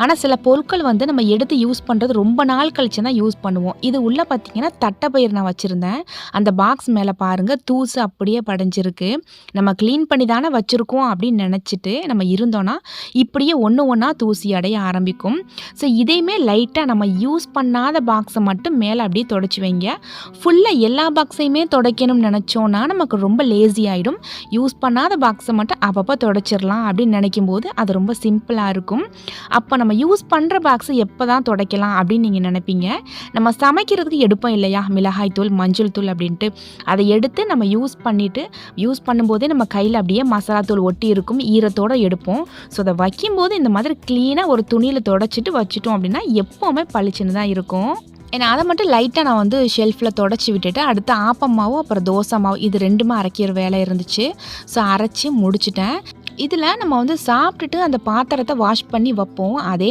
ஆனால் சில பொருட்கள் வந்து நம்ம எடுத்து யூஸ் பண்ணுறது ரொம்ப நாள் கழிச்சு தான் யூஸ் பண்ணுவோம். இது உள்ளே பார்த்தீங்கன்னா தட்டைப்பயிர் நான் வச்சுருந்தேன். அந்த பாக்ஸ் மேலே பாருங்கள் தூசு அப்படியே படிஞ்சிருக்கு. நம்ம க்ளீன் பண்ணி தானே வச்சுருக்கோம் அப்படின்னு நினச்சிட்டு நம்ம இருந்தோன்னா இப்படியே ஒன்று ஒன்றா தூசி அடைய ஆரம்பிக்கும். ஸோ இதையுமே லைட்டாக நம்ம யூஸ் பண்ணாத பாக்ஸை மட்டும் மேலே அப்படியே தொடச்சி வைங்க. ஃபுல்லாக எல்லா பாக்ஸையுமே துடைக்கணும்னு நினச்சோன்னா நமக்கு ரொம்ப லேசி ஆகிடும். யூஸ் பண்ணாத பாக்ஸை மட்டும் அப்பப்போ துடைச்சிடலாம் அப்படின்னு நினைக்கும் போது அது ரொம்ப சிம்பிளாக இருக்கும். அப்போ நம்ம யூஸ் பண்ணுற பாக்ஸை எப்போ தான் துடைக்கலாம் அப்படின்னு நீங்கள் நினைப்பீங்க. நம்ம சமைக்கிறதுக்கு எடுப்போம் இல்லையா, மிளகாய் தூள் மஞ்சள் தூள் அப்படின்ட்டு, அதை எடுத்து நம்ம யூஸ் பண்ணும்போதே நம்ம கையில் அப்படியே மசாலா தூள் ஒட்டி இருக்கும், ஈரத்தோடு எடுப்போம். ஸோ அதை வைக்கும்போது இந்த மாதிரி க்ளீனாக ஒரு துணியில் துடைச்சிட்டு வச்சுட்டோம் அப்படின்னா எப்போவுமே பளிச்சுன்னு தான் இருக்கும். ஏன்னா அதை மட்டும் லைட்டாக நான் வந்து ஷெல்ஃபில் தொடச்சி விட்டுட்டு அடுத்து ஆப்பம் மாவு அப்புறம் தோசை மாவு இது 2மே அரைக்கிற வேலை இருந்துச்சு. ஸோ அரைச்சி முடிச்சிட்டேன். இதில் நம்ம வந்து சாப்பிட்டுட்டு அந்த பாத்திரத்தை வாஷ் பண்ணி வைப்போம். அதே